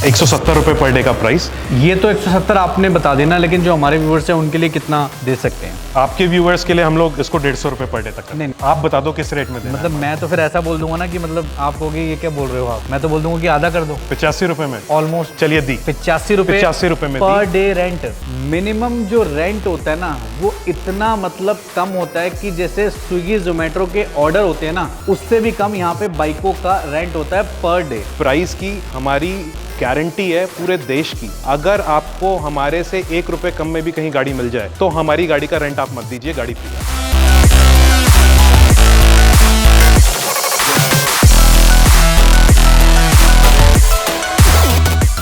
170 per day का price. ये तो 170 आपने बता देना, लेकिन जो हमारे व्यूवर्स हैं उनके लिए कितना दे सकते हैं? आपके व्यूअर्स के लिए हम लोग इसको 150 पर डे तक नहीं, आप बता दो किस रेट में देना मतलब मैं तो फिर ऐसा बोल दूंगा ना कि मतलब आप कहोगे ये क्या बोल रहे हो आप, मैं तो बोल दूंगा कि आधा कर दो। 85 रुपए में ऑलमोस्ट चलिए दी 85 रुपए 85 रुपए में पर डे रेंट। मिनिमम जो रेंट होता है ना वो इतना मतलब कम होता है कि जैसे स्विगी जोमेटो के ऑर्डर होते हैं ना, उससे भी कम यहाँ पे बाइकों का रेंट होता है पर डे। प्राइस की हमारी गारंटी है पूरे देश की। अगर आपको हमारे से 1 रुपए कम में भी कहीं गाड़ी मिल जाए तो हमारी गाड़ी का रेंट आप मत दीजिए, गाड़ी फ्री है।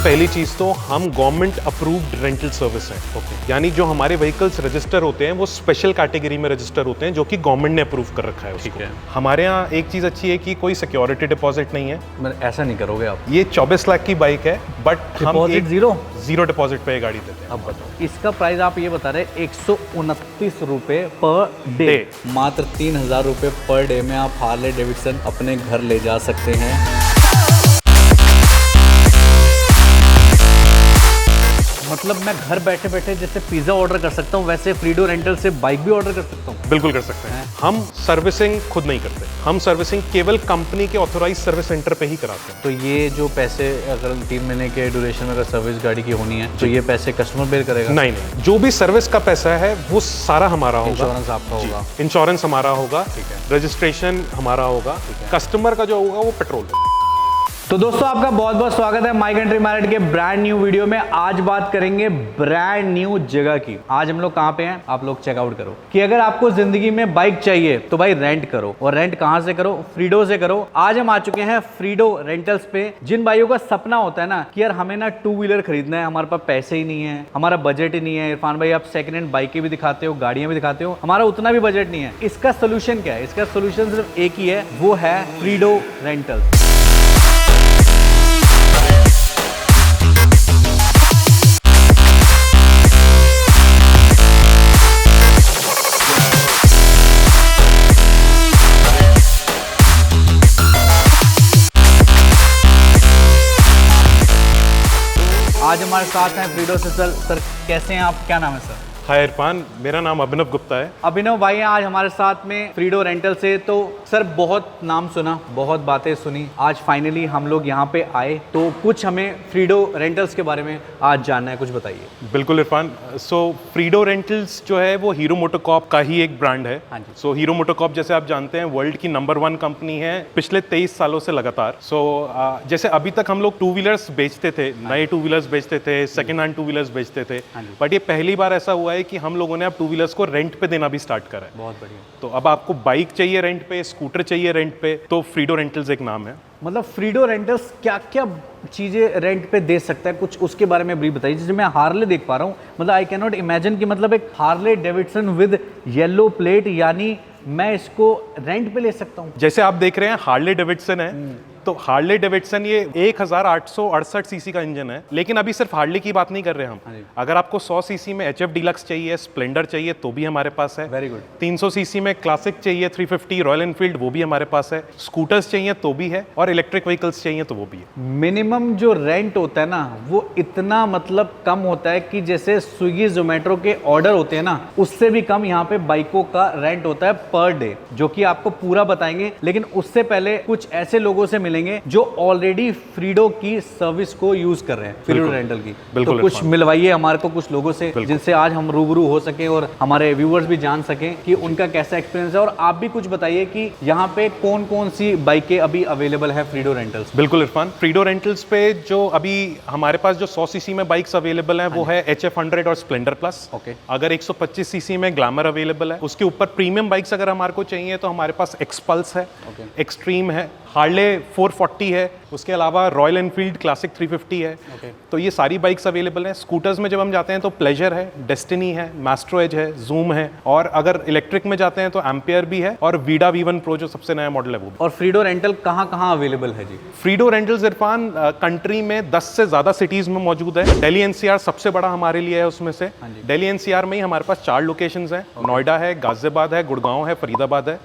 पहली चीज तो हम गवर्नमेंट अप्रूव्ड रेंटल सर्विस है। यानी जो हमारे व्हीकल्स रजिस्टर होते हैं वो स्पेशल कैटेगरी में रजिस्टर होते हैं जो कि गवर्नमेंट ने अप्रूव कर रखा है उसको। हमारे यहाँ एक चीज अच्छी है कि कोई सिक्योरिटी डिपॉजिट नहीं है। ऐसा नहीं करोगे आप? ये 24 लाख की बाइक है बट डिपॉजिट जीरो डिपॉजिट पे गाड़ी देते हैं। अब बताओ इसका प्राइस आप ये बता रहे 129 रुपए पर डे। मात्र 3000 रुपए पर डे में आप हार्ले डेविडसन अपने घर ले जा सकते हैं। मतलब मैं घर बैठे बैठे जैसे पिज्जा ऑर्डर कर सकता हूँ वैसे फ्रीडो रेंटल से बाइक भी ऑर्डर कर सकता हूँ? बिल्कुल कर सकते हैं। हम सर्विसिंग खुद नहीं करते, हम सर्विसिंग केवल कंपनी के ऑथोराइज सर्विस सेंटर पे ही कराते हैं। तो ये जो पैसे अगर 3 महीने के ड्यूरेशन में अगर सर्विस गाड़ी की होनी है तो ये पैसे कस्टमर बेयर करेगा? नहीं, जो भी सर्विस का पैसा है वो सारा हमारा होगा। इंश्योरेंस आपका होगा? इंश्योरेंस हमारा होगा, रजिस्ट्रेशन हमारा होगा, कस्टमर का जो होगा वो पेट्रोल। तो दोस्तों आपका बहुत बहुत स्वागत है माई कंट्री मार्केट के ब्रांड न्यू वीडियो में। आज बात करेंगे ब्रांड न्यू जगह की। आज हम लोग कहाँ पे हैं आप लोग चेकआउट करो कि अगर आपको जिंदगी में बाइक चाहिए तो भाई रेंट करो, और रेंट कहाँ से करो? फ्रीडो से करो। आज हम आ चुके हैं फ्रीडो रेंटल्स पे। जिन भाइयों का सपना होता है ना कि यार हमें ना 2 व्हीलर खरीदना है, हमारे पास पैसे ही नहीं है, हमारा बजट ही नहीं है। इरफान भाई आप सेकंड हैंड बाइकें भी दिखाते हो, गाड़ियां भी दिखाते हो, हमारा उतना भी बजट नहीं है। इसका सोल्यूशन क्या है? इसका सोल्यूशन सिर्फ एक ही है, वो है फ्रीडो रेंटल्स। आज हमारे साथ हैं फ्रीडो से। सर कैसे हैं आप? क्या नाम है सर? हाय इरफान, मेरा नाम अभिनव गुप्ता है। अभिनव भाई हैं आज हमारे साथ में फ्रीडो रेंटल से। तो सर बहुत नाम सुना, बहुत बातें सुनी, आज फाइनली हम लोग यहाँ पे आए तो कुछ हमें फ्रीडो रेंटल्स के बारे में आज जानना है, कुछ बताइए। बिल्कुल इरफान, सो फ्रीडो रेंटल्स जो है वो हीरो मोटोकॉर्प का ही एक ब्रांड है। हाँ जी। सो हीरो मोटोकॉर्प जैसे आप जानते हैं वर्ल्ड की नंबर 1 कंपनी है पिछले 23 सालों से लगातार। सो जैसे अभी तक हम लोग 2 व्हीलर्स बेचते थे, नए 2 व्हीलर्स बेचते थे, सेकेंड हैंड 2 व्हीलर्स बेचते थे, बट ये पहली बार ऐसा हुआ है कि हम लोगों ने अब 2 व्हीलर्स को रेंट पे देना भी स्टार्ट करा है। बहुत बढ़िया। तो अब आपको बाइक चाहिए रेंट पे, स्कूटर चाहिए रेंट पे, तो फ्रीडो रेंटल्स एक नाम है। मतलब फ्रीडो रेंटल्स क्या क्या चीजें रेंट पे दे सकता है, कुछ उसके बारे में ब्रीफ बताइए। जैसे मैं हार्ले देख पा रहा हूँ, मतलब आई कैन नॉट इमेजिन कि मतलब एक Harley Davidson with yellow plate, यानी मैं इसको रेंट पे ले सकता हूँ? जैसे आप देख रहे हैं हार्ले डेविडसन है, तो हार्ले डेविडसन ये 1868 सीसी का इंजन है। लेकिन अभी सिर्फ हार्ले की बात नहीं कर रहे हम। अगर आपको 100 सीसी में HF डीलक्स चाहिए, स्प्लेंडर चाहिए तो भी हमारे पास है। Very good. 300 सीसी में क्लासिक चाहिए, 350 रॉयल एनफील्ड, वो भी हमारे पास है। स्कूटर्स चाहिए तो भी है, और इलेक्ट्रिक व्हीकल्स चाहिए तो वो भी है। मिनिमम जो रेंट होता है ना वो इतना मतलब कम होता है कि जैसे स्विगी जोमेटो के ऑर्डर होते हैं ना, उससे भी कम यहाँ पे बाइकों का रेंट होता है पर डे, जो कि आपको पूरा बताएंगे। लेकिन उससे पहले कुछ ऐसे लोगों से मिलेंगे जो ऑलरेडी फ्रीडो की सर्विस को यूज कर रहे हैं, फ्रीडो रेंटल की। तो कुछ मिलवाइए हमारे को कुछ लोगों से जिनसे आज हम रूबरू हो सके और हमारे व्यूअर्स भी जान सकें कि उनका कैसा एक्सपीरियंस है। और आप भी कुछ बताइए कि यहाँ पे कौन कौन सी बाइकें अभी अवेलेबल है फ्रीडो रेंटल्स? बिल्कुल इरफान, फ्रीडो रेंटल्स पे जो अभी हमारे पास जो 100 सीसी में बाइक्स अवेलेबल हैं वो है HF 100 और स्प्लेंडर प्लस। अगर 125 सीसी में ग्लैमर अवेलेबल है। उसके ऊपर प्रीमियम बाइक्स अगर हमारे को चाहिए तो हमारे पास एक्सपल्स है, एक्सट्रीम है, हार्ले 440 है, उसके अलावा रॉयल एनफील्ड क्लासिक 350 है। तो ये सारी बाइक्स अवेलेबल हैं। स्कूटर्स में जब हम जाते हैं तो प्लेजर है, डेस्टिनी है, मैस्ट्रो एज है, जूम है, और अगर इलेक्ट्रिक में जाते हैं तो एम्पियर भी है, और वीडा V1 प्रो जो सबसे नया मॉडल है वो भी। और फ्रीडो रेंटल कहाँ कहाँ अवेलेबल है जी? फ्रीडो रेंटल्स इरफान कंट्री में 10 से ज्यादा सिटीज में मौजूद है। दिल्ली NCR सबसे बड़ा हमारे लिए है उसमें से। दिल्ली NCR में ही हमारे पास 4 लोकेशंस हैं। नोएडा है, गाजियाबाद है, गुड़गांव है, फरीदाबाद है,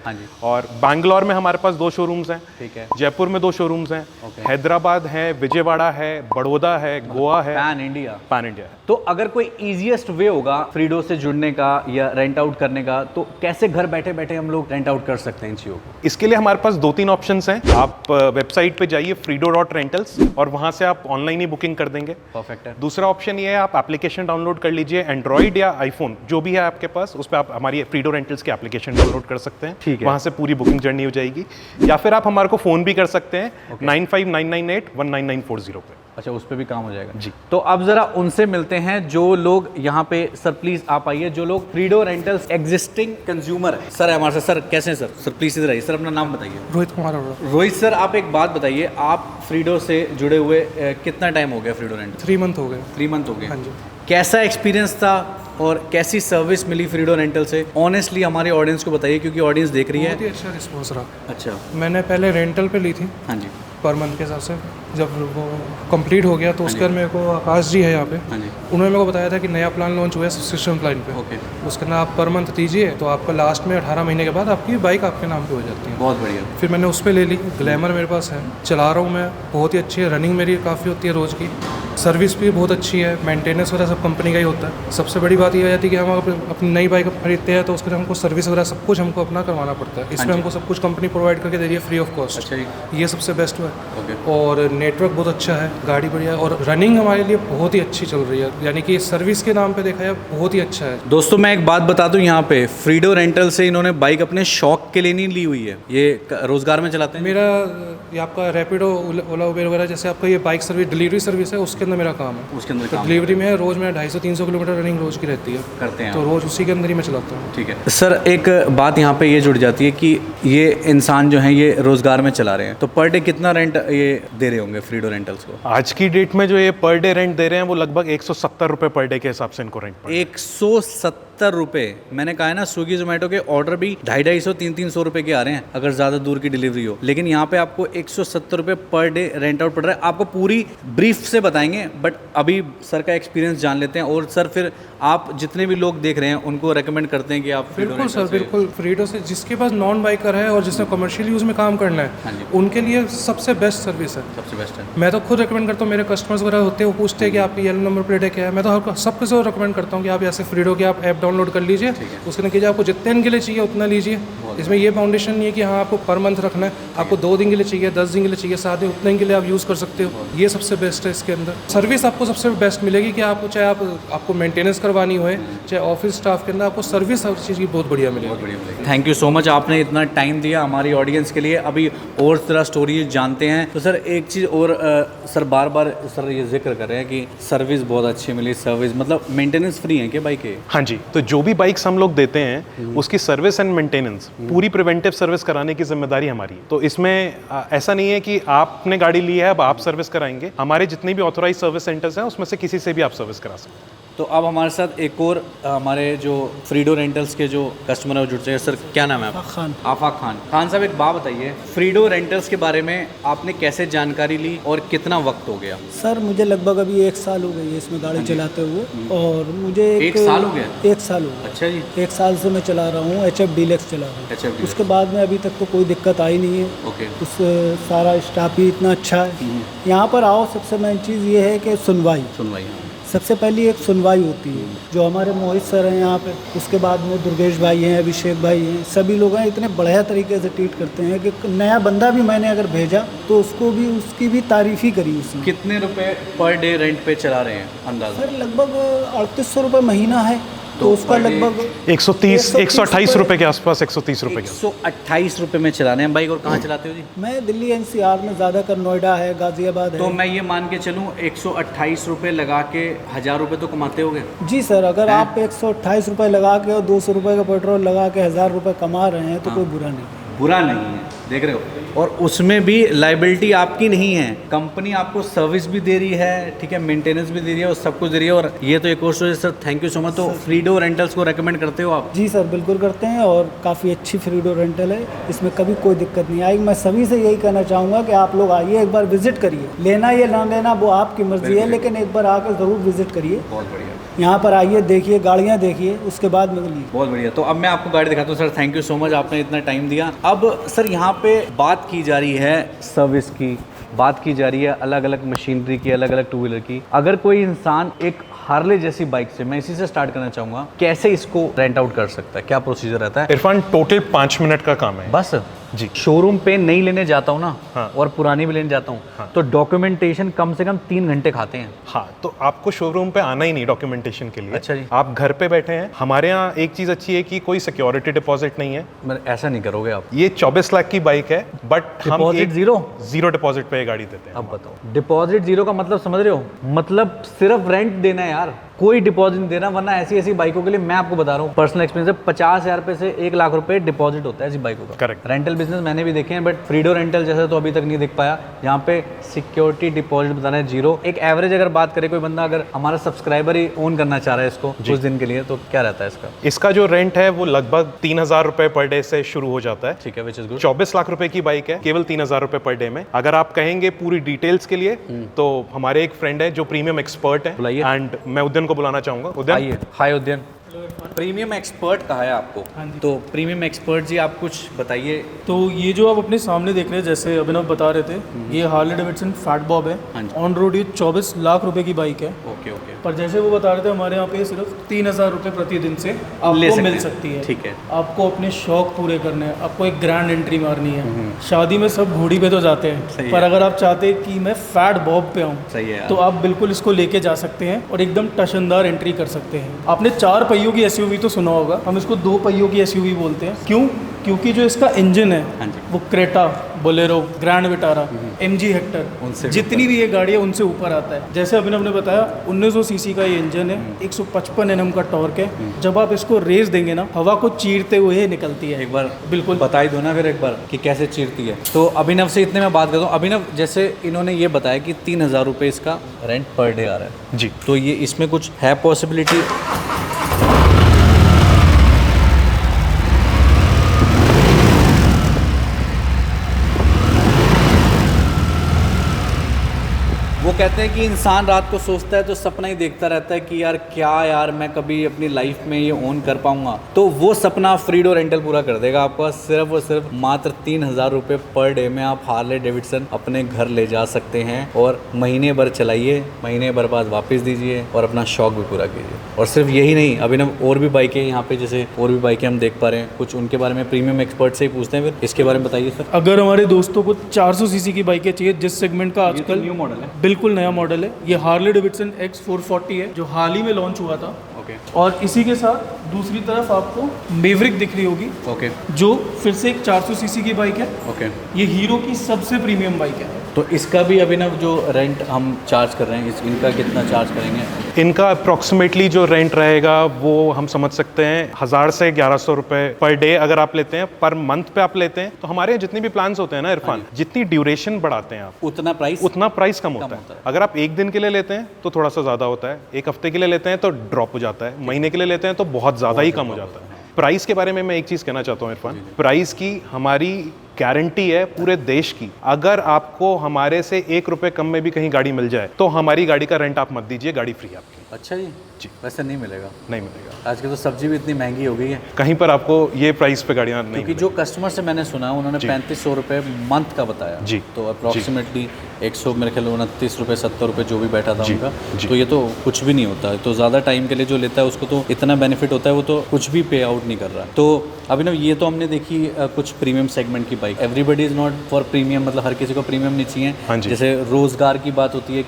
और बैंगलोर में हमारे पास 2 शोरूम्स हैं। ठीक है। जयपुर में 2 2 शोरूम्स हैं, हैदराबाद है, विजयवाड़ा है, बड़ौदा है, गोवा है, पैन इंडिया। पैन इंडिया है। तो अगर कोई इजीएस्ट वे होगा फ्रीडो से जुड़ने का या रेंट आउट करने का, तो कैसे घर बैठे बैठे हम लोग रेंट आउट कर सकते हैं इन चीज़ों को? इसके लिए हमारे पास 2-3 ऑप्शंस हैं। आप वेबसाइट पे जाइए freedo.rentals और वहां से आप ऑनलाइन ही बुकिंग कर देंगे। परफेक्ट है। दूसरा ऑप्शन ये है, आप एप्लीकेशन डाउनलोड कर लीजिए, एंड्रॉइड या आईफोन जो भी है आपके पास, उस पर आप हमारी फ्रीडो रेंटल्स की एप्लीकेशन डाउनलोड कर सकते हैं। ठीक है। वहां से पूरी बुकिंग जर्नी हो जाएगी। या फिर आप हमारे को फ़ोन भी कर सकते हैं 9599819940 पे। अच्छा, उस पर भी काम हो जाएगा जी। तो अब जरा उनसे मिलते हैं जो लोग यहाँ पे, सर प्लीज आप आइए, जो लोग फ्रीडो रेंटल्स एग्जिस्टिंग कंज्यूमर है। सर है हमारे साथ। सर कैसे हैं सर? सर प्लीज इधर आइए। सर अपना नाम बताइए। रोहित कुमार अरोड़ा। रोहित सर, आप एक बात बताइए, आप फ्रीडो से जुड़े हुए कितना टाइम हो गया फ्रीडो रेंट? 3 मंथ हो गए। 3 मंथ हो गए। हाँ जी। कैसा एक्सपीरियंस था और कैसी सर्विस मिली फ्रीडो रेंटल से? ऑनेस्टली हमारे ऑडियंस को बताइए, क्योंकि ऑडियंस देख रही बहुत ही है। अच्छा रिस्पॉन्स रहा। अच्छा। मैंने पहले रेंटल पे ली थी हाँ जी। पर मंथ के हिसाब से। जब वो कंप्लीट हो गया तो उसके बाद मेरे को आकाश जी है यहाँ पे, हाँ जी। उन्होंने मेरे को बताया था कि नया प्लान लॉन्च हुआ है सब्सक्रिप्शन प्लान पे। ओके। उसके अंदर आप पर मंथ दीजिए तो आपका लास्ट में 18 महीने के बाद आपकी बाइक आपके नाम पे हो जाती है। बहुत बढ़िया। फिर मैंने उस पर ले ली। ग्लैमर मेरे पास है, चला रहा हूँ मैं, बहुत ही अच्छी है। रनिंग मेरी काफ़ी होती है रोज़ की। सर्विस भी बहुत अच्छी है, मेंटेनेंस वगैरह सब कंपनी का ही होता है। सबसे बड़ी बात ये आ जाती है कि हम अपनी नई बाइक खरीदते हैं तो उसके लिए हमको सर्विस वगैरह सब कुछ हमको अपना करवाना पड़ता है। इसमें हमको सब कुछ कंपनी प्रोवाइड करके दे रही है फ्री ऑफ कॉस्ट। अच्छा जी। ये सबसे बेस्ट है। ओके। और नेटवर्क बहुत अच्छा है, गाड़ी बढ़िया है और रनिंग हमारे लिए बहुत ही अच्छी चल रही है। यानी कि सर्विस के नाम पे देखा जाए बहुत ही अच्छा है। दोस्तों मैं एक बात बता दूं, यहाँ पे फ्रीडो रेंटल से इन्होंने बाइक अपने शौक के लिए नहीं ली हुई है, ये रोजगार में चलाते हैं। मेरा ये आपका रैपिडो, ओला उबेर वगैरह जैसे आपका ये बाइक सर्विस डिलीवरी सर्विस है, उसके अंदर मेरा काम है। उसके अंदर तो काम डिलीवरी में रोज़ मैं 250-300 किलोमीटर रनिंग रोज़ की रहती है, करते हैं तो रोज़ उसी के अंदर ही मैं चलाता हूँ। ठीक है सर, एक बात यहाँ पे ये जुड़ जाती है कि ये इंसान जो है ये रोजगार में चला रहे हैं, तो पर डे कितना रेंट ये दे रहे होंगे फ्रीडो रेंटल्स को? आज की डेट में जो ये पर डे रेंट दे रहे हैं वो लगभग 170 रुपये पर डे के हिसाब से इनको रेंट पड़ रहा है। 170 रुपये। मैंने कहा है ना, स्विगी जोमेटो के ऑर्डर भी 250-300 रुपये के आ रहे हैं अगर ज़्यादा दूर की डिलीवरी हो, लेकिन यहाँ पे आपको 170 रुपये पर डे रेंट आउट पड़ रहा है। आपको पूरी ब्रीफ से बताएंगे, बट अभी सर का एक्सपीरियंस जान लेते हैं। और सर फिर आप जितने भी लोग देख रहे हैं उनको रेकमेंड करते हैं कि आप बिल्कुल सर, बिल्कुल फ्रीडो से जिसके पास नॉन बाइकर है और जिसने कमर्शियल यूज़ में काम करना हाँ है जी। उनके लिए सबसे बेस्ट सर्विस है। सबसे बेस्ट है। मैं तो खुद रेकमेंड करता हूँ, मेरे कस्टमर्स वगैरह होते हैं वो पूछते हैं कि आपकी येलो नंबर प्लेट है क्या है, मैं तो सबके से रेकमेंड करता हूँ कि आप ऐसे फ्रीडो की आप ऐप डाउनलोड कर लीजिए, उसके अंदर कीजिए, आपको जितने दिन के लिए चाहिए उतना लीजिए। इसमें ये फाउंडेशन नहीं है कि हाँ आपको पर मंथ रखना है, आपको 2 दिन के लिए चाहिए, 10 दिन के लिए चाहिए, 7 दिन, उतने दिन के लिए आप यूज़ कर सकते हो। ये सबसे बेस्ट है इसके अंदर। सर्विस आपको सबसे बेस्ट मिलेगी कि आपको चाहे आपको मेंटेनेंस करवानी हो, चाहे ऑफिस स्टाफ के अंदर, आपको सर्विस हर चीज़ की बहुत बढ़िया मिलेगी। थैंक यू सो मच, आपने इतना टाइम दिया हमारी ऑडियंस के लिए। अभी और तरह स्टोरी जानते हैं। तो सर एक चीज़ और, सर बार बार सर ये जिक्र कर रहे हैं कि सर्विस बहुत अच्छी मिली। सर्विस मतलब मेंटेनेंस फ्री है क्या बाइक के? हाँ जी, तो जो भी बाइक्स हम लोग देते हैं उसकी सर्विस एंड मेंटेनेंस पूरी प्रिवेंटिव सर्विस कराने की जिम्मेदारी हमारी है। तो इसमें ऐसा नहीं है कि आपने गाड़ी ली है अब आप सर्विस कराएंगे। हमारे जितने भी ऑथोराइज सर्विस सेंटर्स हैं उसमें से किसी से भी आप सर्विस करा सकते हैं। तो अब हमारे साथ एक और हमारे जो फ्रीडो रेंटल्स के जो कस्टमर है वो जुड़ जाएंगे। सर क्या नाम है आपका? खान। आफाक खान। खान साहब एक बात बताइए, फ्रीडो रेंटल्स के बारे में आपने कैसे जानकारी ली और कितना वक्त हो गया? सर मुझे लगभग अभी 1 साल हो गई है इसमें गाड़ी चलाते हुए, और मुझे 1 साल हो गया? 1 साल हो गया। अच्छा जी। 1 साल से मैं चला रहा हूँ, HF डीलक्स चला रहा हूँ। HF उसके बाद में अभी तक तो कोई दिक्कत आई नहीं है। ओके। उस सारा स्टाफ भी इतना अच्छा है। यहाँ पर आओ, सबसे मेन चीज़ ये है कि सुनवाई। सबसे पहली एक सुनवाई होती है, जो हमारे मोहित सर हैं यहाँ पे, उसके बाद में दुर्गेश भाई हैं, अभिषेक भाई हैं, सभी लोग हैं, इतने बढ़िया तरीके से ट्रीट करते हैं कि नया बंदा भी मैंने अगर भेजा तो उसको भी उसकी भी तारीफ़ ही करी उसने। कितने रुपए पर डे रेंट पे चला रहे हैं अंदाजा? सर लगभग 3800 रुपये महीना है, तो उसका लगभग 128 रुपए के आसपास, 130 रुपए के 128 रुपए में चला रहे हैं बाइक। और कहाँ चलाते हो जी? मैं दिल्ली NCR में, ज़्यादातर नोएडा है, गाज़ियाबाद है। तो मैं ये मान के चलूँ 128 रुपए लगा के 1000 रुपए तो कमाते होगे? जी सर, अगर आप 128 रुपये लगा के और 200 रुपये का पेट्रोल लगा के 1000 रुपये कमा रहे हैं तो कोई बुरा नहीं है। बुरा नहीं है, देख रहे हो। और उसमें भी लाइबिलिटी आपकी नहीं है, कंपनी आपको सर्विस भी दे रही है, ठीक है, मेंटेनेंस भी दे रही है और सब कुछ दे रही है। और ये तो एक और story sir, thank you so much. तो फ्रीडो रेंटल्स को रेकमेंड करते हो आप? जी सर, बिल्कुल करते हैं, और काफ़ी अच्छी फ्रीडो रेंटल है, इसमें कभी कोई दिक्कत नहीं आएगी। मैं सभी से यही कहना चाहूँगा कि आप लोग आइए, एक बार विजिट करिए। लेना या ना लेना वो आपकी मर्जी है, लेकिन एक बार आकर ज़रूर विजिट करिए। बहुत बढ़िया। यहाँ पर आइए, देखिए गाड़ियाँ देखिए, उसके बाद में लीजिए। बहुत बढ़िया। तो अब मैं आपको गाड़ी दिखाता हूँ sir. Thank you so much, आपने इतना टाइम दिया। अब सर यहाँ पे बात की जा रही है सर्विस की, बात की जा रही है अलग अलग मशीनरी की, अलग अलग टू व्हीलर की। अगर कोई इंसान एक हार्ले जैसी बाइक से, मैं इसी से स्टार्ट करना चाहूँगा, कैसे इसको रेंट आउट कर सकता है, क्या प्रोसीजर रहता है? इरफान टोटल 5 मिनट का काम है बस जी। शोरूम पे नई लेने जाता हूँ ना, हाँ। और पुरानी भी लेने जाता हूँ, हाँ। तो डॉक्यूमेंटेशन कम से कम 3 घंटे खाते हैं। हाँ, तो आपको शोरूम पे आना ही नहीं डॉक्यूमेंटेशन के लिए। अच्छा जी। आप घर पे बैठे हैं। हमारे यहाँ एक चीज़ अच्छी है कि कोई सिक्योरिटी डिपॉजिट नहीं है। मतलब ऐसा नहीं करोगे आप? ये 24 लाख की बाइक है, बट हम डिपॉजिट जीरो? जीरो डिपॉजिट पे ये गाड़ी देते हैं। अब बताओ, डिपॉजिट जीरो का मतलब समझ रहे हो? मतलब सिर्फ रेंट देना है यार, कोई डिपॉजिट नहीं देना। वरना ऐसी ऐसी बाइकों के लिए मैं आपको बता रहा हूँ, पर्सनल एक्सपीरियंस है, 50,000 रुपए से 1 लाख रुपए डिपॉजिट होता है ऐसी बाइकों का। करेक्ट। रेंटल बिजनेस मैंने भी देखे हैं, बट फ्रीडो रेंटल जैसा तो अभी तक नहीं देख पाया जहाँ पे सिक्योरिटी डिपॉजिट बताना है जीरो। एक एवरेज अगर बात करें, कोई बंदा अगर हमारा सब्सक्राइबर ही ओन करना चाह रहा है इसको कुछ दिन के लिए, तो क्या रहता है इसका? इसका जो रेंट है वो लगभग 3,000 रुपए पर डे से शुरू हो जाता है। ठीक है, विच इज गुड। 24 लाख रुपए की बाइक है, केवल 3,000 रुपए पर डे में। अगर आप कहेंगे पूरी डिटेल्स के लिए, तो हमारे एक फ्रेंड है जो प्रीमियम एक्सपर्ट है, बुलाइए। एंड मैं उद्यन को बुलाना चाहूंगा। उद्यन, आइए। हाय उद्यन। प्रीमियम एक्सपर्ट कहा है आपको? हाँ जी। तो प्रीमियम एक्सपर्ट जी, आप कुछ बताइए। तो ये जो आप अपने सामने देख रहे हैं, जैसे अभिनव बता रहे थे, ये हार्ले डेविडसन फैट बॉब हाँ है। जी। ऑन रोड ये 24 लाख रुपए की बाइक है। Okay okay. पर जैसे वो बता रहे थे, हमारे यहाँ पे सिर्फ 3,000 रुपए प्रतिदिन से ले आपको सकते मिल हैं। सकती है। ठीक है। आपको अपने शौक पूरे करने हैं, आपको एक ग्रैंड एंट्री मारनी है। शादी में सब घोड़ी पे तो जाते सही हैं, पर है। अगर आप चाहते हैं कि मैं फैट बॉब पे आऊँ, सही है यार। तो आप बिल्कुल इसको लेके जा सकते हैं और एकदम टशनदार एंट्री कर सकते हैं। आपने 4 पहियों की एसयूवी तो सुना होगा, हम इसको 2 पहियों की एसयूवी बोलते हैं। क्यों? क्योंकि जो इसका इंजन हाँ है जी। वो Creta, Bolero, grand Vitara, MG उनसे हेक्टर, जितनी भी ये गाड़ी है उनसे ऊपर आता है। जैसे अभिनव ने बताया, 1900 सीसी का ये इंजन है, 155 Nm का टॉर्क है। जब आप इसको रेस देंगे ना, हवा को चीरते हुए निकलती है। एक बार बिल्कुल बता ही दो ना फिर एक बार कि कैसे चीरती है। तो अभिनव से इतने मैं बात करता हूँ। अभिनव, जैसे इन्होंने ये बताया कि 3,000 रुपये इसका रेंट पर डे आ रहा है जी। तो ये इसमें कुछ है पॉसिबिलिटी? वो कहते हैं कि इंसान रात को सोचता है तो सपना ही देखता रहता है कि यार क्या यार मैं कभी अपनी लाइफ में ये ओन कर पाऊंगा, तो वो सपना फ्रीडो रेंटल पूरा कर देगा आपका। सिर्फ और सिर्फ मात्र 3,000 रुपये पर डे में आप हार्ले डेविडसन अपने घर ले जा सकते हैं और महीने भर चलाइए, महीने भर बाद वापस दीजिए और अपना शौक भी पूरा कीजिए। और सिर्फ यही नहीं, अभिनव और भी बाइकें यहाँ पे, जैसे और भी बाइकें हम देख पा रहे हैं, कुछ उनके बारे में प्रीमियम एक्सपर्ट से ही पूछते हैं। फिर इसके बारे में बताइए सर। अगर हमारे दोस्तों को 400 सीसी की बाइकें चाहिए, जिस सेगमेंट का आजकल न्यू मॉडल है। बिल्कुल नया मॉडल है, ये हार्ले डेविडसन X440 है, जो हाल ही में लॉन्च हुआ था। ओके और इसी के साथ दूसरी तरफ आपको मेवरिक दिख रही होगी, ओके जो फिर से एक 400 सीसी की बाइक है। ओके। ये हीरो की सबसे प्रीमियम बाइक है। तो इसका भी अभिनव जो रेंट हम चार्ज कर रहे हैं, इनका कितना चार्ज करेंगे? इनका अप्रॉक्सीमेटली जो रेंट रहेगा वो हम समझ सकते हैं 1,000 से 1,100 रुपए पर डे अगर आप लेते हैं। पर मंथ पे आप लेते हैं तो हमारे यहाँ जितने भी प्लान्स होते हैं ना इरफान, जितनी ड्यूरेशन बढ़ाते हैं आप, उतना प्राइस उतना प्राइस कम होता है। अगर आप एक दिन के लिए लेते हैं तो थोड़ा सा ज़्यादा होता है, एक हफ्ते के लिए लेते हैं तो ड्रॉप हो जाता है, महीने के लिए लेते हैं तो बहुत ज़्यादा ही कम हो जाता है। प्राइस के बारे में मैं एक चीज़ कहना चाहता हूँ इरफान, प्राइस की हमारी गारंटी है पूरे देश की। अगर आपको हमारे से 1 रुपये कम में भी कहीं गाड़ी मिल जाए तो हमारी गाड़ी का रेंट आप मत दीजिए, गाड़ी फ्री आपकी। अच्छा जी। जी। वैसे नहीं मिलेगा? नहीं मिलेगा। आजकल तो सब्जी भी इतनी महंगी हो गई है, कहीं पर आपको ये प्राइस पे गाड़ियाँ नहीं क्योंकि जो कस्टमर से मैंने सुना उन्होंने 3500 रुपये मंथ का बताया। जी। तो अप्रॉक्सीमेटली 100 मेरे ख्याल 29 रुपये 70 रुपये जो भी बैठा था जी। उनका, जी। तो ये तो कुछ भी नहीं होता है। तो ज़्यादा टाइम के लिए जो लेता है उसको तो इतना बेनिफिट होता है, वो तो कुछ भी पे आउट नहीं कर रहा। तो अभिनव, ये तो हमने देखी कुछ प्रीमियम सेगमेंट की bike. Everybody is not for premium, मतलब हर किसी को प्रीमियम नहीं चाहिए। हाँ जी। जैसे रोजगार की बात होती है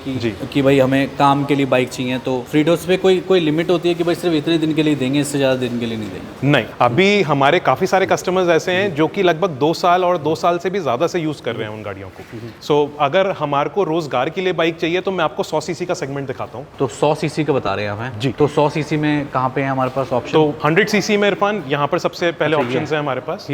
कि भाई हमें काम के लिए बाइक चाहिए, तो फ्रीडोस पे कोई लिमिट होती है कि भाई सिर्फ इतने दिन के लिए देंगे, इससे ज़्यादा दिन के लिए नहीं देंगे? नहीं, अभी हमारे काफ़ी सारे कस्टमर्स ऐसे हैं जो कि लगभग 2 साल और 2 साल से भी ज़्यादा से यूज़ कर रहे हैं उन गाड़ियों को। सो अगर हमारे को रोज़गार के लिए बाइक चाहिए तो मैं आपको 100 सीसी का सेगमेंट दिखाता हूँ। तो 100 सीसी का बता रहे हैं आप हैं जी। तो 100 सीसी में कहाँ पे है हमारे पास ऑप्शन? तो 100 सीसी में इरफान यहाँ पर सबसे पहले अच्छा, ये ऑप्शन है हमारे पास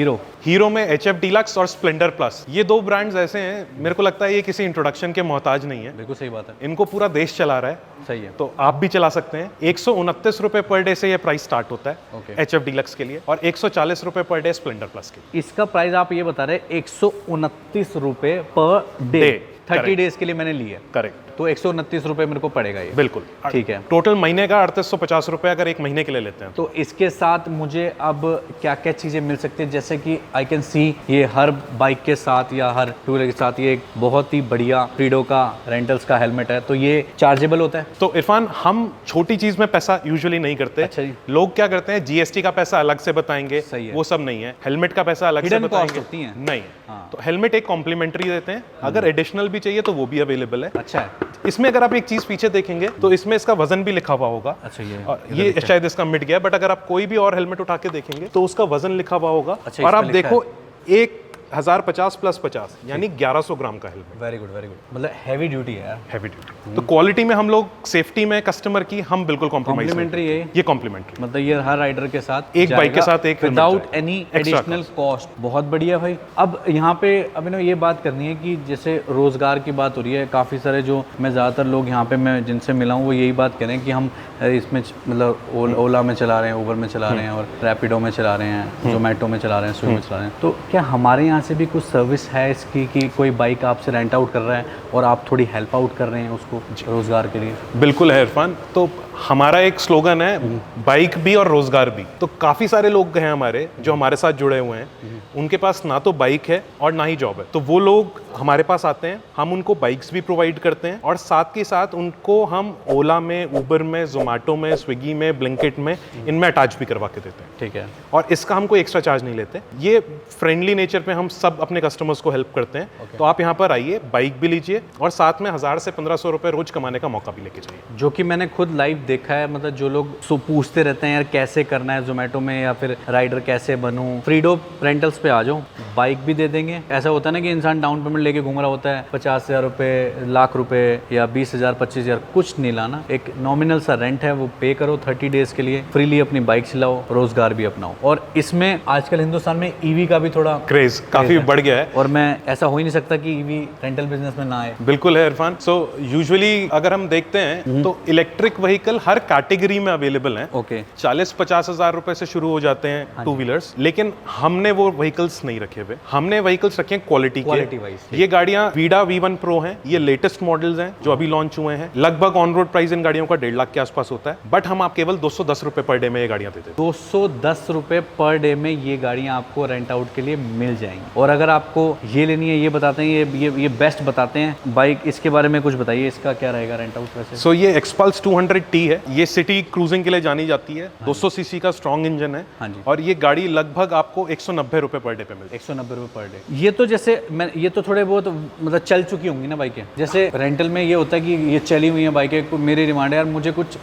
हीरो में HF डीलक्स और स्प्लेंडर प्लस। ये 2 ब्रांड्स ऐसे हैं, मेरे को लगता है ये किसी इंट्रोडक्शन के मोहताज नहीं है। बिल्कुल सही बात है, इनको पूरा देश चला रहा है, सही है। तो आप भी चला सकते हैं। 129 रुपए पर डे से ये प्राइस स्टार्ट होता है ओके। HF डीलक्स के लिए, और 140 रुपए पर डे स्प्लेंडर प्लस के लिए। इसका प्राइस आप ये बता रहे हैं 129 रुपये per day, day, 30 correct। Days के लिए मैंने ली है। करेक्ट। तो 129 रुपए मेरे को पड़ेगा ये। बिल्कुल ठीक है। टोटल महीने का 3850 रुपए अगर एक महीने के लिए लेते हैं तो इसके साथ मुझे अब क्या क्या चीज़ें मिल सकती है, जैसे कि आई कैन सी ये हर बाइक के साथ या हर टू व्हीलर के साथ ये एक बहुत ही बढ़िया फ्रीडो का रेंटल्स का हेलमेट है, तो ये चार्जेबल होता है? तो इरफान हम छोटी चीज में पैसा यूजुअली नहीं करते। अच्छा जी। लोग क्या करते हैं जीएसटी का पैसा अलग से बताएंगे, सही है। वो सब नहीं है। हेलमेट का पैसा अलग से Hidden cost बताएंगे, होती हैं। नहीं। हाँ। तो हेलमेट एक कॉम्प्लीमेंट्री देते हैं, अगर एडिशनल भी चाहिए तो वो भी अवेलेबल है। अच्छा है। इसमें अगर आप एक चीज पीछे देखेंगे तो इसमें इसका वजन भी लिखा हुआ होगा। अच्छा, ये और ये शायद इसका मिट गया, बट अगर आप कोई भी और हेलमेट उठा के देखेंगे तो उसका वजन लिखा हुआ होगा। अच्छा, और आप इसमें लिखा देखो 1050 प्लस 50 यानी 1100 ग्राम का helmet. Very good very good, मतलब हैवी ड्यूटी है यार। Heavy duty. तो क्वालिटी में हम लोग सेफ्टी में कस्टमर की हम बिल्कुल कॉम्प्रोमाइज कॉम्प्लीमेंट्री है ये कॉम्प्लीमेंट्री। मतलब ये हर राइडर के साथ एक बाइक के साथ एक helmet विदाउट जाएगा। Any Extra additional cost. बहुत बढ़िया भाई। अब यहाँ पे अभी ना ये बात करनी है कि जैसे रोजगार की बात हो रही है, काफ़ी सारे जो मैं ज़्यादातर लोग यहाँ पे मैं जिनसे मिला हूँ वो यही बात कह रहे हैं कि हम इसमें मतलब ओला में चला रहे हैं, उबर में चला रहे हैं और रैपिडो में चला रहे हैं, जोमेटो में चला रहे हैं, स्विगी में चला रहे हैं। तो क्या हमारे यहाँ से भी कुछ सर्विस है इसकी कि कोई बाइक आपसे रेंट आउट कर रहा है और आप थोड़ी हेल्प आउट कर रहे हैं उसको रोजगार के लिए? बिल्कुल है इरफान। तो हमारा एक स्लोगन है बाइक भी और रोजगार भी। तो काफी सारे लोग हैं हमारे जो हमारे साथ जुड़े हुए हैं, उनके पास ना तो बाइक है और ना ही जॉब है, तो वो लोग हमारे पास आते हैं, हम उनको बाइक्स भी प्रोवाइड करते हैं और साथ के साथ उनको हम ओला में, उबर में, जोमेटो में, स्विगी में, ब्लिंकिट में इनमें अटैच भी करवा के देते हैं। ठीक है। और इसका हम कोई एक्स्ट्रा चार्ज नहीं लेते। ये फ्रेंडली नेचर पे हम सब अपने कस्टमर्स को हेल्प करते हैं। तो आप यहाँ पर आइए, बाइक भी लीजिए और साथ में 1000 से 1500 रुपए रोज कमाने का मौका भी लेके जाइए। जो कि मैंने खुद लाइव देखा है, मतलब जो लोग पूछते रहते हैं यार कैसे करना है जोमेटो में या फिर राइडर कैसे बनूं, फ्रीडो रेंटल्स पे आ जाओ, बाइक भी दे देंगे। ऐसा होता है ना कि इंसान डाउन पेमेंट लेके घूम रहा होता है 50,000 रुपए, लाख रुपए या 20,000 25,000, कुछ नहीं लाना। एक नॉमिनल सा रेंट है वो पे करो 30 डेज के लिए, फ्रीली अपनी बाइक चलाओ, रोजगार भी अपनाओ। और इसमें आजकल हिंदुस्तान में ईवी का भी थोड़ा क्रेज काफी बढ़ गया है और मैं ऐसा हो ही नहीं सकता कि ईवी रेंटल बिजनेस में ना आए। बिल्कुल है इरफान। सो यूजुअली अगर हम देखते हैं तो इलेक्ट्रिक व्हीकल हर कैटेगरी में अवेलेबल हैं। ओके। 40-50 हजार रुपए से शुरू हो जाते हैं टू व्हीलर्स, लेकिन हमने वो व्हीकल्स नहीं रखे हुए। हमने व्हीकल्स रखे हैं क्वालिटी के। वाइज ये गाड़ियां वीडा V1 प्रो हैं, ये लेटेस्ट मॉडल्स हैं जो अभी लॉन्च हुए हैं। लगभग ऑन रोड प्राइस इन गाड़ियों का 1.5 लाख के आसपास होता है, बट हम आप केवल 210 रुपए पर डे में ये गाड़ियां देते हैं। 210 रुपए पर डे में ये गाड़ियां आपको रेंट आउट के लिए मिल जाएंगी। और अगर आपको ये लेनी है, ये बताते हैं, ये बेस्ट बताते हैं बाइक, इसके बारे में कुछ बताइए, इसका क्या रहेगा रेंट आउट वैसे? सो ये एक्सपल्स 200T है, ये सिटी क्रूजिंग के लिए जानी जाती है। 200 सीसी का स्ट्रॉन्ग इंजन है। हाँ जी। और ये गाड़ी लगभग आपको 190 रुपए पर डे पे मिलती है। 190 रुपए पर डे। ये तो जैसे मैं ये तो थोड़े बहुत मतलब चल चुकी होंगी ना बाइकें। जैसे रेंटल में ये होता है कि ये चली हुई है बाइकें, मेरी डिमांड है यार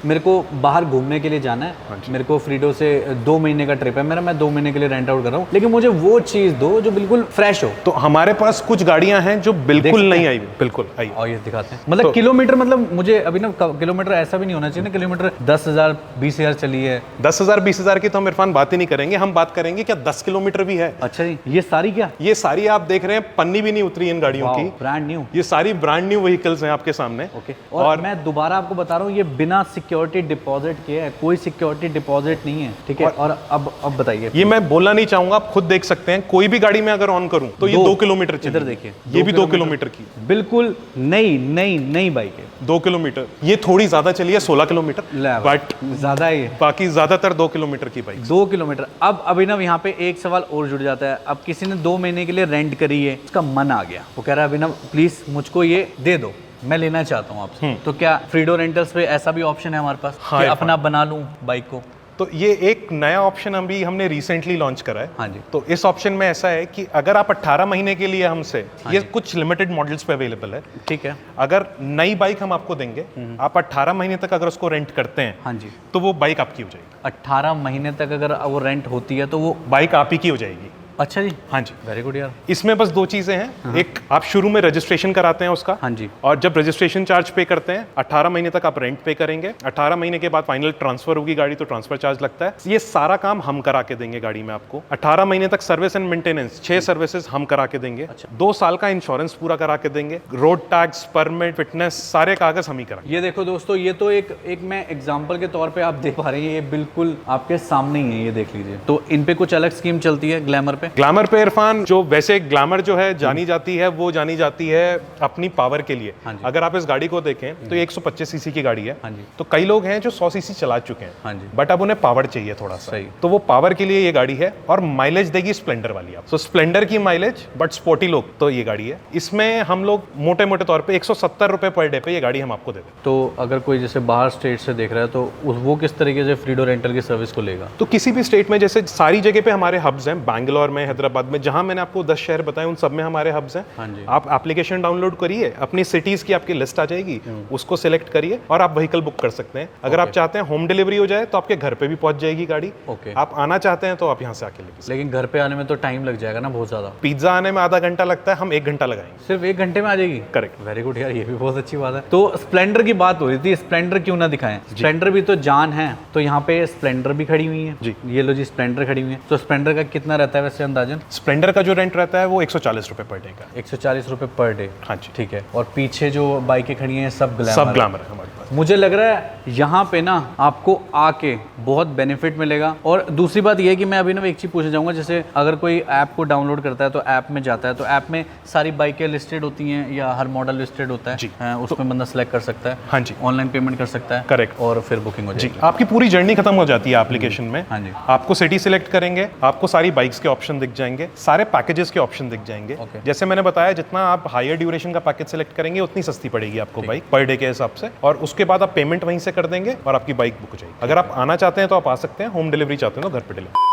मेरे को बाहर घूमने के लिए जाना है, मेरे को फ्रीडो से 2 महीने का ट्रिप है मेरा, मैं 2 महीने के लिए रेंट आउट कर रहा हूँ, लेकिन मुझे वो चीज दो जो बिल्कुल फ्रेश हो। तो हमारे पास कुछ गाड़ियां हैं जो बिल्कुल नहीं आई, बिल्कुल आई। और ये दिखाते हैं मतलब किलोमीटर, मतलब मुझे अभी ना किलोमीटर ऐसा भी नहीं होना चाहिए ना किलोमीटर 10,000 20,000 चली है। 10,000 20,000 की तो हम इरफान बात ही नहीं करेंगे, हम बात करेंगे क्या 10 किलोमीटर भी है। अच्छा जी, ये सारी क्या? ये सारी आप देख रहे हैं, पन्नी भी नहीं उतरी इन गाड़ियों की, ब्रांड न्यू। ये सारी ब्रांड न्यू व्हीकल्स हैं आपके सामने। ओके। और मैं दोबारा आपको बता रहा हूँ, ये बिना सिक्योरिटी डिपॉजिट के है, कोई सिक्योरिटी डिपॉजिट नहीं है, ठीक है। और अब बताइए। ये मैं बोलना नहीं चाहूंगा, आप खुद देख सकते हैं, कोई भी गाड़ी में अगर ऑन करूं तो ये 2 किलोमीटर चली। इधर देखिए, ये भी 2 किलोमीटर की, बिल्कुल नई बाइक है। 2 किलोमीटर, ये थोड़ी ज्यादा चली है 16 किलोमीटर, बट ज्यादा ही है। बाकी ज्यादातर 2 किलोमीटर की बाइक। 2 किलोमीटर। अब अभिनव यहाँ पे एक सवाल और जुड़ जाता है। अब किसी ने 2 महीने के लिए रेंट करी है, उसका मन आ गया, वो कह रहा है अभिनव प्लीज मुझको ये दे दो, मैं लेना चाहता हूँ आपसे, तो क्या फ्रीडो रेंटल्स पे ऐसा भी ऑप्शन है हमारे पास कि अपना बना लूँ बाइक को? तो ये एक नया ऑप्शन अभी हमने रिसेंटली लॉन्च करा है। हाँ जी। तो इस ऑप्शन में ऐसा है कि अगर आप 18 महीने के लिए हमसे, ये कुछ लिमिटेड मॉडल्स पे अवेलेबल है, ठीक है। अगर नई बाइक हम आपको देंगे, आप 18 महीने तक अगर उसको रेंट करते हैं, हाँ जी, तो वो बाइक आपकी हो जाएगी। 18 महीने तक अगर वो रेंट होती है तो वो बाइक आप ही की हो जाएगी। अच्छा जी, हाँ जी, वेरी गुड यार। इसमें बस 2 चीजें हैं। एक, आप शुरू में रजिस्ट्रेशन कराते हैं उसका, हाँ जी, और जब रजिस्ट्रेशन चार्ज पे करते हैं 18 महीने तक आप रेंट पे करेंगे। 18 महीने के बाद फाइनल ट्रांसफर होगी गाड़ी, तो ट्रांसफर चार्ज लगता है। ये सारा काम हम करा के देंगे गाड़ी में आपको। 18 महीने तक सर्विस एंड मेंटेनेंस 6 सर्विसेज हम करा के देंगे। 2 साल का इंश्योरेंस पूरा करा के देंगे। रोड टैक्स, परमिट, फिटनेस, सारे कागज हम ही कराएंगे। ये देखो दोस्तों, ये तो एक मैं एग्जांपल के तौर पे आप देख पा रहे हैं, ये बिल्कुल आपके सामने ही है, ये देख लीजिए। तो इन पे कुछ अलग स्कीम चलती है ग्लैमर पे? ग्लैमर पे इरफान, जो वैसे ग्लैमर जो है जानी जाती है, वो जानी जाती है अपनी पावर के लिए। हाँ जी। अगर आप इस गाड़ी को देखें तो ये 125 सीसी की गाड़ी है। हाँ जी। तो कई लोग हैं जो 100 सीसी चला चुके हैं, हाँ जी। बट अब उन्हें पावर चाहिए थोड़ा सा, सही। तो वो पावर के लिए ये गाड़ी है, और माइलेज देगी स्प्लेंडर वाली आप। तो स्प्लेंडर की माइलेज, बट स्पोर्टी लोग तो ये गाड़ी है। इसमें हम लोग मोटे मोटे तौर पे 170 रुपए पर डे पे ये गाड़ी हम आपको दे दें। तो अगर कोई जैसे बाहर स्टेट से देख रहा है तो वो किस तरीके से फ्रीडो रेंटल की सर्विस को लेगा? तो किसी भी स्टेट में, जैसे सारी जगह पे हमारे हब्स हैं, बैंगलोर में, हैदराबाद में, जहां मैंने आपको 10 शहर बताए उन सब में हमारे हब्स हैं। हाँ जी। आप एप्लीकेशन डाउनलोड करिए, अपनी सिटीज की आपकी लिस्ट आ जाएगी, उसको सिलेक्ट करिए और आप व्हीकल बुक कर सकते हैं। अगर आप चाहते हैं होम डिलीवरी हो जाए तो आपके घर पे भी पहुंच जाएगी गाड़ी। ओके। आप आना चाहते हैं तो आप यहाँ से आके लेके। लेकिन घर पे आने में तो टाइम लग जाएगा ना बहुत ज़्यादा। पिज्जा आने में आधा घंटा लगता है, हम 1 घंटा लगाएंगे। सिर्फ 1 घंटे में आ जाएगी? करेक्ट। वेरी गुड यार, ये भी बहुत अच्छी बात है। तो स्प्लेंडर की बात हो रही थी, स्प्लेंडर क्यों ना दिखाएं? स्प्लेंडर भी तो जान है, तो यहाँ पे स्प्लेंडर भी खड़ी हुई है जी। ये लो जी, स्प्लेंडर खड़ी हुई है। तो स्प्लेंडर का कितना रहता है वैसे अंदाजन? स्प्लेंडर का जो रेंट रहता है वो 140 रुपए पर डे का। 140 रुपए पर डे। हाँ जी। ठीक है। और पीछे जो बाइकें खड़ी हैं सब ग्लैमर सब है। ग्लैमर है हमारे पास। मुझे लग रहा है यहाँ पे ना आपको आके बहुत बेनिफिट मिलेगा। और दूसरी बात ये है कि मैं अभी ना एक चीज़ पूछना चाहूँगा, जैसे अगर कोई ऐप को डाउनलोड करता है तो ऐप में जाता है, तो ऐप में सारी बाइकें लिस्टेड होती हैं या हर मॉडल लिस्टेड होता है? जी। उसमें बंदा सेलेक्ट कर सकता है। हाँ जी। ऑनलाइन पेमेंट कर सकता है। करेक्ट। और फिर बुकिंग हो जी, जाएगी। आपकी पूरी जर्नी खत्म हो जाती है एप्लीकेशन में। हाँ जी। आपको सिटी सिलेक्ट करेंगे, आपको सारी बाइक्स के ऑप्शन दिख जाएंगे, सारे पैकेजेस के ऑप्शन दिख जाएंगे। ओके। जैसे मैंने बताया, जितना आप हायर ड्यूरेशन का पैकेज सिलेक्ट करेंगे उतनी सस्ती पड़ेगी आपको बाइक पर डे के हिसाब से, और उसके बाद आप पेमेंट वहीं से कर देंगे और आपकी बाइक बुक हो जाएगी। अगर आप आना चाहते हैं तो आप आ सकते हैं, होम डिलीवरी चाहते हैं तो घर पे डिलीवरी।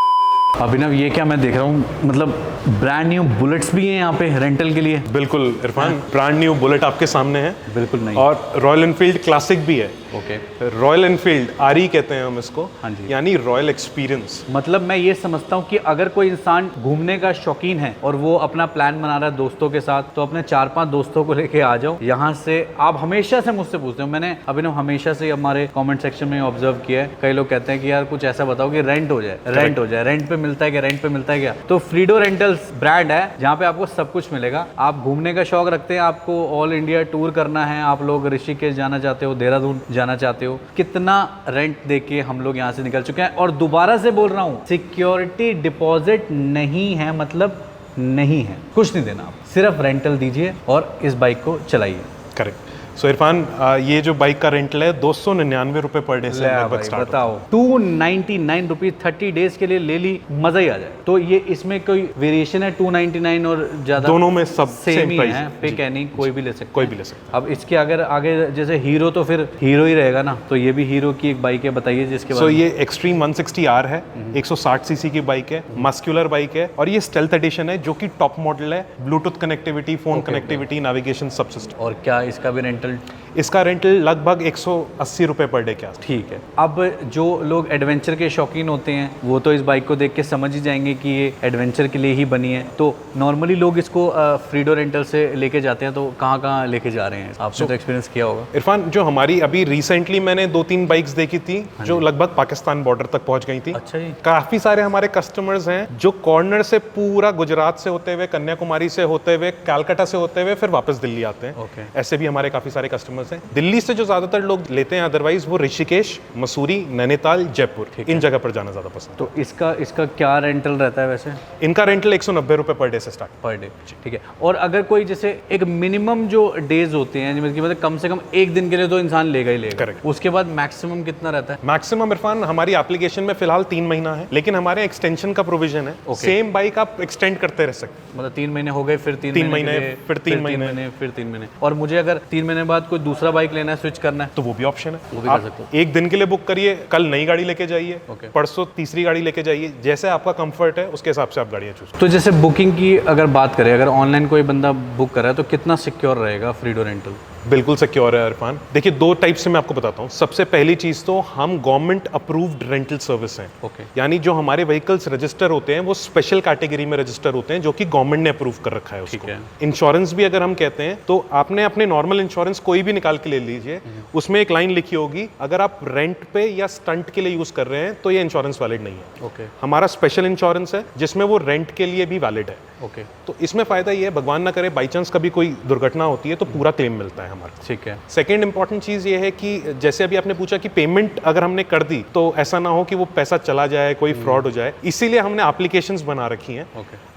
अभिनव, ये क्या मैं देख रहा हूँ, मतलब ब्रांड न्यू बुलेट्स भी हैं यहाँ पे रेंटल के लिए? बिल्कुल इरफान, ब्रांड न्यू बुलेट आपके सामने है। बिल्कुल नहीं। और रॉयल एनफील्ड क्लासिक भी है। ओके। रॉयल एनफील्ड आरई कहते हैं हम इसको। हाँ जी। यानी रॉयल एक्सपीरियंस। मतलब मैं ये समझता हूँ कि अगर कोई इंसान घूमने का शौकीन है और वो अपना प्लान बना रहा है दोस्तों के साथ, तो अपने 4-5 दोस्तों को लेके आ जाओ यहाँ से। आप हमेशा से मुझसे पूछते हो, मैंने अभिनव हमेशा से हमारे कमेंट सेक्शन में ऑब्जर्व किया है, कई लोग कहते हैं कि यार कुछ ऐसा बताओ कि रेंट हो जाए, रेंट हो जाए, रेंट पे मिलता है क्या, रेंट पे मिलता है क्या? तो फ्रीडो रेंटल्स ब्रांड है जहाँ पे आपको सब कुछ मिलेगा। आप घूमने का शौक रखते हैं, आपको ऑल इंडिया टूर करना है, आप लोग ऋषिकेश जाना चाहते हो, देहरादून जाना चाहते हो, कितना रेंट देके हम लोग यहाँ से निकल चुके हैं। और दोबारा से बोल रहा हूँ, सिक्योरिटी डिपॉजिट नहीं है, मतलब नहीं है, कुछ नहीं देना, आप सिर्फ रेंटल दीजिए और इस बाइक को चलाइए। करेक्ट। सो इरफान, ये जो बाइक का रेंटल है 299 रुपए पर डे से लगभग स्टार्ट होता है। बताओ, 299 रुपीज 30 डेज के लिए ले ली, मजा ही आ जाए। तो ये इसमें कोई वेरिएशन है 299 और ज्यादा? दोनों में सब सेम ही प्राइस है, पिक एनी कोई भी ले सकता है। कोई भी ले सकता अब इसके अगर आगे जैसे हीरो, तो फिर हीरो ही रहेगा ना, तो ये भी हीरो की एक बाइक है, बताइए जिसके है। बारे सो में। ये एक्सट्रीम 160R है, 160 सीसी की बाइक है, मस्कुलर बाइक है, और ये स्टेल्थ एडिशन है जो कि टॉप मॉडल है। Bluetooth connectivity, phone connectivity, navigation सब सिस्टम। और क्या इसका भी रेंटल? इसका रेंटल लगभग 180 रुपए पर डे के आसपास। ठीक है। अब जो लोग एडवेंचर के शौकीन होते हैं वो तो इस बाइक को देख के समझ ही जाएंगे कि ये एडवेंचर के लिए ही बनी है। तो नॉर्मली लोग इसको फ्रीडो रेंटल से लेके जाते हैं, तो कहाँ लेके जा रहे हैं? आपने तो एक्सपीरियंस किया होगा। इरफान, जो हमारी अभी रिसेंटली मैंने 2-3 बाइक्स देखी थी जो लगभग पाकिस्तान बॉर्डर तक पहुंच गई थी। अच्छा जी। काफी सारे हमारे कस्टमर्स हैं जो कॉर्नर से पूरा गुजरात से होते हुए, कन्याकुमारी से होते हुए, कलकत्ता से होते हुए फिर वापस दिल्ली आते हैं। ओके। ऐसे भी हमारे काफी सारे कस्टमर्स हैं। दिल्ली से जो ज्यादातर लोग लेते हैं, अदरवाइज वो ऋषिकेश, मसूरी, नैनीताल, जयपुर, इन जगह पर जाना ज्यादा पसंद। तो इसका क्या रेंटल रहता है वैसे? इनका रेंटल 190 रुपए पर डे से स्टार्ट। Per day. ठीक है। और अगर कोई जैसे एक मिनिमम जो डेज होते हैं, मतलब कम से कम एक दिन के लिए तो इंसान लेगा ही लेगा। करेक्ट। उसके बाद मैक्सिमम कितना रहता है? मैक्सिमम इरफान हमारी एप्लीकेशन में फिलहाल 3 महीना है, लेकिन हमारे एक्सटेंशन का प्रोविजन है। सेम बाइक आप एक्सटेंड करते रह सकते। मतलब 3 महीने हो गए, फिर 3 महीने, फिर 3 महीने, फिर 3 महीने। और मुझे अगर 3 महीने बाद कोई दूसरा बाइक लेना है, स्विच करना है, तो वो भी ऑप्शन है। वो भी कर सकते आप एक दिन के लिए बुक करिए, कल नई गाड़ी लेके जाइए, परसों तीसरी गाड़ी लेके जाइए, जैसे आपका कंफर्ट है उसके हिसाब से आप गाड़ियाँ चूज। तो जैसे बुकिंग की अगर बात करें, अगर ऑनलाइन कोई बंदा बुक कर रहा है तो कितना सिक्योर रहेगा फ्रीडो रेंटल? बिल्कुल सिक्योर है इरफान। देखिए, 2 टाइप से मैं आपको बताता हूँ। सबसे पहली चीज तो हम गवर्नमेंट अप्रूव्ड रेंटल सर्विस हैं। ओके। यानी जो हमारे व्हीकल्स रजिस्टर होते हैं वो स्पेशल कैटेगरी में रजिस्टर होते हैं, जो कि गवर्नमेंट ने अप्रूव कर रखा है उसको। इंश्योरेंस भी अगर हम कहते हैं तो आपने अपने नॉर्मल इंश्योरेंस कोई भी निकाल के ले लीजिए, उसमें एक लाइन लिखी होगी, अगर आप रेंट पे या स्टंट के लिए यूज कर रहे हैं तो ये इंश्योरेंस वैलिड नहीं है। ओके। हमारा स्पेशल इंश्योरेंस है जिसमें वो रेंट के लिए भी वैलिड है। ओके। तो इसमें फायदा ये है, भगवान ना करे बाई चांस कभी कोई दुर्घटना होती है तो पूरा क्लेम मिलता है हमारे। ठीक है। सेकेंड इंपॉर्टेंट चीज़ ये है कि जैसे अभी आपने पूछा कि पेमेंट अगर हमने कर दी तो ऐसा ना हो कि वो पैसा चला जाए, कोई फ्रॉड हो जाए, इसीलिए हमने एप्लीकेशंस बना रखी हैं।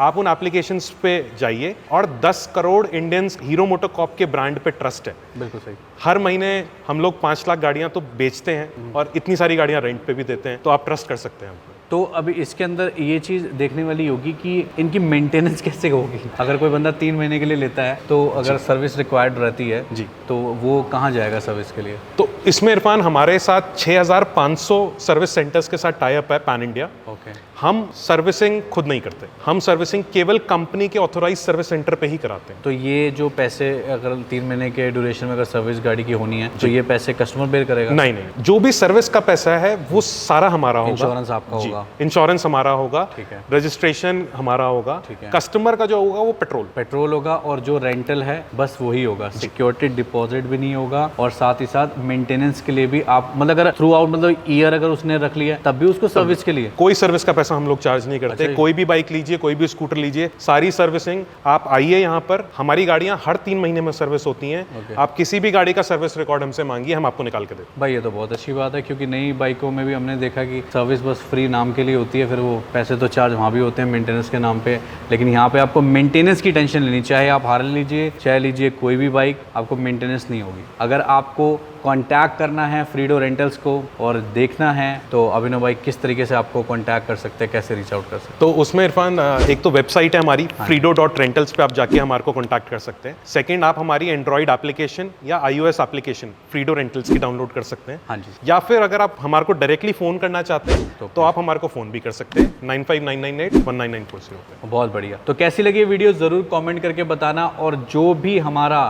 आप उन एप्लीकेशंस पे जाइए और 10 करोड़ इंडियंस हीरो मोटोकॉर्प के ब्रांड पे ट्रस्ट है। बिल्कुल सही। हर महीने हम लोग 5 लाख गाड़ियां तो बेचते हैं और इतनी सारी गाड़ियां रेंट पे भी देते हैं, तो आप ट्रस्ट कर सकते हैं हम पे। तो अभी इसके अंदर ये चीज़ देखने वाली होगी कि इनकी मेंटेनेंस कैसे होगी। अगर कोई बंदा 3 महीने के लिए लेता है तो अगर सर्विस रिक्वायर्ड रहती है जी, तो वो कहाँ जाएगा सर्विस के लिए? तो इसमें इरफान हमारे साथ 6500 सर्विस सेंटर्स के साथ टाई अप है पैन इंडिया। ओके। हम सर्विसिंग खुद नहीं करते, हम सर्विसिंग केवल कंपनी के ऑथोराइज सर्विस सेंटर पे ही कराते हैं। तो ये जो पैसे अगर 3 महीने के ड्यूरेशन में अगर सर्विस गाड़ी की होनी है तो ये पैसे कस्टमर बेयर करेगा? नहीं नहीं, जो भी सर्विस का पैसा है वो सारा हमारा होगा। इंश्योरेंस आपका होगा? इंश्योरेंस हमारा होगा, ठीक है। रजिस्ट्रेशन हमारा होगा, ठीक है। कस्टमर का जो होगा वो पेट्रोल होगा और जो रेंटल है बस वही होगा। सिक्योरिटी डिपॉजिट भी नहीं होगा और साथ ही साथ मेंटेनेंस के लिए भी आप मतलब अगर थ्रू आउट मतलब ईयर अगर उसने रख लिया तब भी उसको सर्विस के लिए कोई सर्विस का पैसा हम लोग चार्ज नहीं करते। कोई भी बाइक लीजिए, कोई भी स्कूटर लीजिए, सारी सर्विसिंग आप आइए यहाँ पर। हमारी गाड़ियाँ हर 3 महीने में सर्विस होती हैं। आप किसी भी गाड़ी का सर्विस रिकॉर्ड हमसे मांगिए, हम आपको निकाल के देते। भाई ये तो बहुत अच्छी बात है, क्योंकि नई बाइकों में भी हमने देखा कि सर्विस बस फ्री नाम के लिए होती है, फिर वो पैसे तो चार्ज वहाँ भी होते हैं मेंटेनेंस के नाम पे। लेकिन यहाँ पे आपको मेंटेनेंस की टेंशन लेनी, चाहे आप हार्ले लीजिए चाहे लीजिए कोई भी बाइक, आपको मेंटेनेंस नहीं होगी। अगर आपको कांटेक्ट करना है फ्रीडो रेंटल्स को और देखना है तो अभिनव भाई किस तरीके से आपको कांटेक्ट कर सकते हैं, कैसे रीच आउट कर सकते हैं? तो उसमें इरफान एक तो वेबसाइट है हमारी freedo.rentals पे, आप जाके हमारे को कांटेक्ट कर सकते हैं। सेकंड, आप हमारी एंड्रॉइड एप्लीकेशन या iOS एप्लीकेशन फ्रीडो रेंटल्स की डाउनलोड कर सकते हैं। हाँ जी। या फिर अगर आप हमारे को डायरेक्टली फ़ोन करना चाहते हैं तो आप हमारे को फ़ोन भी कर सकते हैं 9599819940 पे। बहुत बढ़िया। तो कैसी लगी वीडियो ज़रूर कमेंट करके बताना, और जो भी हमारा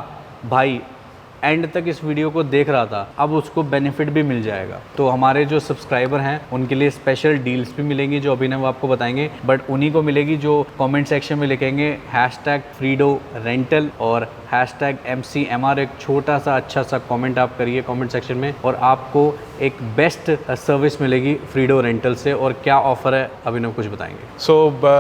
भाई एंड तक इस वीडियो को देख रहा था अब उसको बेनिफिट भी मिल जाएगा। तो हमारे जो सब्सक्राइबर हैं उनके लिए स्पेशल डील्स भी मिलेंगी जो अभिनव आपको बताएंगे, बट उन्हीं को मिलेगी जो कमेंट सेक्शन में लिखेंगे #FreedoRental और #MCMR। एक छोटा सा अच्छा सा कमेंट आप करिए कमेंट सेक्शन में और आपको एक बेस्ट सर्विस मिलेगी फ्रीडो रेंटल से। और क्या ऑफर है अभिनव कुछ बताएंगे? सो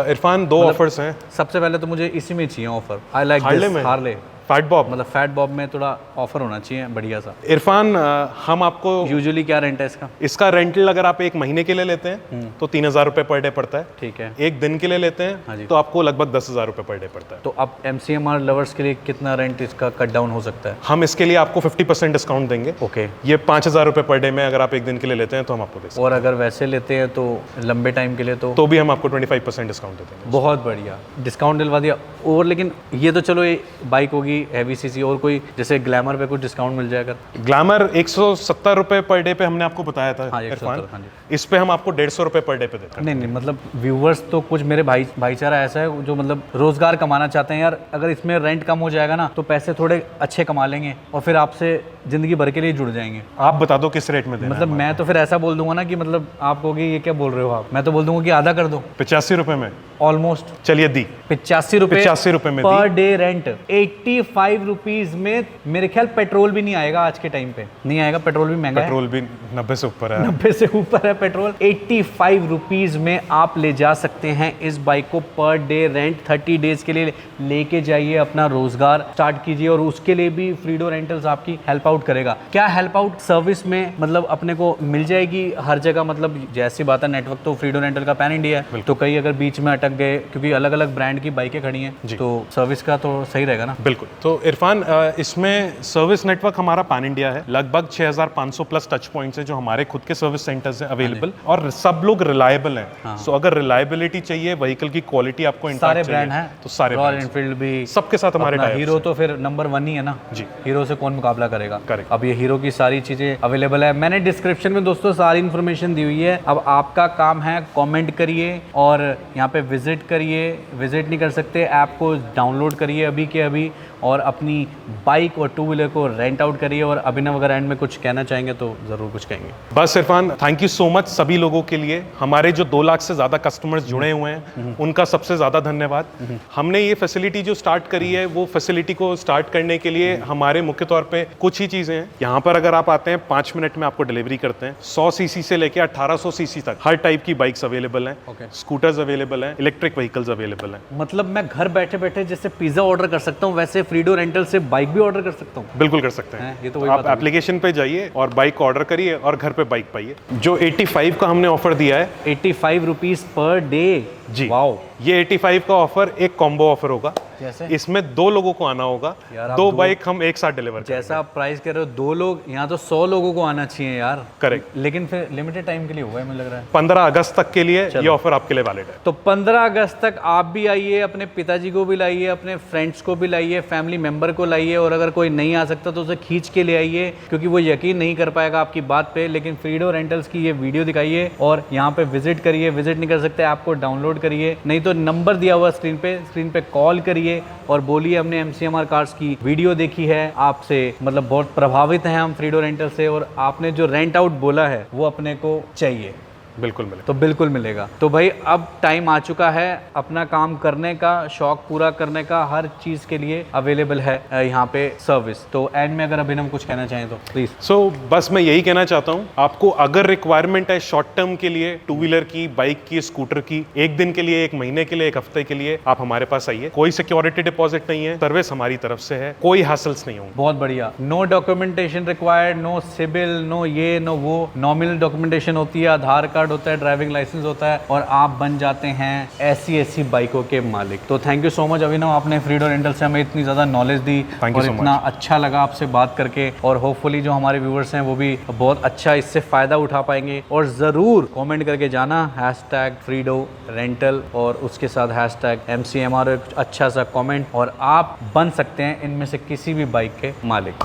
इरफान 2 ऑफर्स हैं। सबसे पहले तो मुझे इसी में चाहिए offer. I like Harley fat Bob, मतलब फैट बॉब में थोड़ा ऑफर होना चाहिए बढ़िया सा। इरफान हम आपको यूजुअली क्या रेंट है इसका? इसका रेंटल अगर आप 1 महीने के लिए लेते हैं तो 3000 रुपये पर डे पड़ता है। ठीक है। 1 दिन के लिए लेते हैं तो आपको लगभग 10,000 रुपये पर डे पड़ता है। तो अब MCMR लवर्स के लिए कितना रेंट इसका कट डाउन हो सकता है? हम इसके लिए आपको 50% डिस्काउंट देंगे। ओके। ये 5000 रुपये पर डे में अगर आप 1 दिन के लिए लेते हैं तो हम आपको दे सकते और अगर वैसे लेते हैं तो लंबे टाइम के लिए तो भी हम आपको 25% डिस्काउंट देते हैं। बहुत बढ़िया डिस्काउंट दिलवा दिया। और लेकिन ये तो चलो ये बाइक होगी हैवी सीसी, और कोई जैसे ग्लैमर पे कुछ डिस्काउंट मिल जाएगा? ग्लैमर 170 रुपये पर डे पे हमने आपको बताया था। हाँ, इरफान, 170, हाँ जी। इस पे हम आपको 150 रुपये पर डे पे देते हैं। नहीं मतलब व्यूवर्स तो कुछ मेरे भाईचारा ऐसा है जो मतलब रोजगार कमाना चाहते हैं यार, अगर इसमें रेंट कम हो जाएगा ना तो पैसे थोड़े अच्छे कमा लेंगे और फिर आपसे जिंदगी भर के लिए जुड़ जाएंगे। आप बता दो किस रेट में देना मतलब मैं तो फिर ऐसा बोल दूंगा ना कि मतलब आप कहोगे ये क्या बोल रहे हो आप, मैं तो बोल दूंगा कि आधा कर दो। 85 रुपये में ऑलमोस्ट चलिए दी 85 रुपए 85 रुपये में पर डे रेंट। 85 रुपीज में मेरे ख्याल पेट्रोल भी नहीं आएगा आज के टाइम पे, नहीं आएगा। पेट्रोल भी महंगा है, पेट्रोल भी 90 से ऊपर है। 90 से ऊपर है पेट्रोल। 85 रुपीज में आप ले जा सकते हैं इस बाइक को पर डे रेंट। 30 डेज के लिए लेके जाइए, अपना रोजगार स्टार्ट कीजिए और उसके लिए भी फ्रीडो रेंटल्स आपकी हेल्प आउट करेगा। क्या हेल्प आउट सर्विस में मतलब अपने को मिल जाएगी हर जगह, मतलब जैसी बात है नेटवर्क तो फ्रीडो रेंटल का पैन इंडिया है, तो कई अगर बीच में अटक गए क्योंकि अलग अलग ब्रांड की बाइकें खड़ी हैं तो सर्विस का तो सही रहेगा ना? बिल्कुल। तो इरफान इसमें सर्विस नेटवर्क हमारा पैन इंडिया है। लगभग 6500 प्लस टच पॉइंट्स हैं जो हमारे खुद के सर्विस सेंटर्स हैं अवेलेबल, और सब लोग रिलायबल हैं। सो अगर रिलायबिलिटी चाहिए, व्हीकल की क्वालिटी आपको सारे ब्रांड हैं तो सारे रॉयल एनफील्ड भी सबके साथ हमारे टाइप्स हीरो तो फिर नंबर 1 ही है ना जी। हीरो से कौन मुकाबला करेगा? अब ये हीरो की सारी चीजें अवेलेबल है। मैंने डिस्क्रिप्शन में दोस्तों सारी इन्फॉर्मेशन दी हुई है। अब आपका काम है कमेंट करिए और यहाँ पे विजिट करिए। विजिट नहीं कर सकते, ऐप को डाउनलोड करिए अभी के अभी और अपनी बाइक और 2 व्हीलर को रेंट आउट करिए। और अभिनव अगर एंड में कुछ कहना चाहेंगे तो ज़रूर कुछ कहेंगे। बस Irfan, thank you so much सभी लोगों के लिए। हमारे जो 2 लाख से ज़्यादा कस्टमर्स जुड़े हुए हैं उनका सबसे ज़्यादा धन्यवाद। हमने ये फैसिलिटी जो स्टार्ट करी है, वो फैसिलिटी को स्टार्ट करने के लिए हमारे मुख्य तौर पे कुछ ही चीज़ें हैं। यहाँ पर अगर आप आते हैं 5 मिनट में आपको डिलीवरी करते हैं। 100 सीसी से लेकर 1800 सीसी तक हर टाइप की बाइक्स अवेलेबल हैं। स्कूटर्स अवेलेबल हैं, इलेक्ट्रिक व्हीकल्स अवेलेबल हैं। मतलब मैं घर बैठे बैठे जैसे पिज्जा ऑर्डर कर सकता हूँ, वैसे फ्रीडो रेंटल से बाइक भी ऑर्डर कर सकता हूँ? बिल्कुल कर सकते हैं। ये तो वही आप बात है। एप्लीकेशन पे जाइए और बाइक को ऑर्डर करिए और घर पे बाइक पाइए। जो 85 का हमने ऑफर दिया है, 85 रुपीज पर डे। जी वाओ। ये 85 का ऑफर एक कॉम्बो ऑफर होगा। जैसे? इसमें 2 लोगों को आना होगा, यार आप 2 बाइक हम एक साथ डिलीवर जैसा आप प्राइस कह रहे हो 2 लोग, यहाँ तो 100 लोगों को आना चाहिए यार। करेक्ट। लेकिन फिर लिमिटेड टाइम के लिए होगा मुझे लग रहा है। 15 अगस्त तक के लिए ये ऑफर आपके लिए वैलिड है। तो 15 अगस्त तक आप भी आइए, अपने पिताजी को भी लाइए, अपने फ्रेंड्स को भी लाइए, फैमिली मेंबर को लाइए, और अगर कोई नहीं आ सकता तो उसे खींच के ले आइए, क्योंकि वो यकीन नहीं कर पाएगा आपकी बात पे। लेकिन फ्रीडो रेंटल्स की ये वीडियो दिखाइए और यहाँ पे विजिट करिए। विजिट नहीं कर सकते ऐप को डाउनलोड करिए, नहीं तो नंबर दिया हुआ स्क्रीन पे कॉल करिए और बोलिए हमने MCMR कार्स की वीडियो देखी है, आपसे मतलब बहुत प्रभावित हैं हम फ्रीडो रेंटल से, और आपने जो रेंट आउट बोला है वो अपने को चाहिए। बिल्कुल मिले। तो बिल्कुल मिलेगा। तो भाई अब टाइम आ चुका है अपना काम करने का, शौक पूरा करने का, हर चीज़ के लिए अवेलेबल है यहाँ पे सर्विस। तो एंड में अगर अभिनव कुछ कहना चाहें तो प्लीज़। सो बस मैं यही कहना चाहता हूँ, आपको अगर रिक्वायरमेंट है शॉर्ट टर्म के लिए, 2 व्हीलर की, बाइक की, स्कूटर की, 1 दिन के लिए, 1 महीने के लिए, 1 हफ्ते के लिए, आप हमारे पास आइए। कोई सिक्योरिटी डिपॉजिट नहीं है, सर्विस हमारी तरफ से है, कोई हासिल्स नहीं होंगे। बहुत बढ़िया। No documentation required, no CIBIL, no ये नो वो। नॉमिनल डॉक्यूमेंटेशन होती है, आधार कार्ड होता है, ड्राइविंग लाइसेंस होता है, और आप बन जाते हैं ऐसी बाइकों के मालिक। तो थैंक यू सो मच अभिनव, आपने फ्रीडो रेंटल से हमें इतनी ज़्यादा नॉलेज दी और इतना अच्छा लगा आपसे बात करके। और होपफुली जो हमारे व्यूवर्स हैं वो भी बहुत अच्छा इससे फ़ायदा उठा पाएंगे। और ज़रूर कमेंट करके जाना #फ्रीडो रेंटल और उसके साथ #MCMR, अच्छा सा कमेंट, और आप बन सकते हैं इनमें से किसी भी बाइक के मालिक।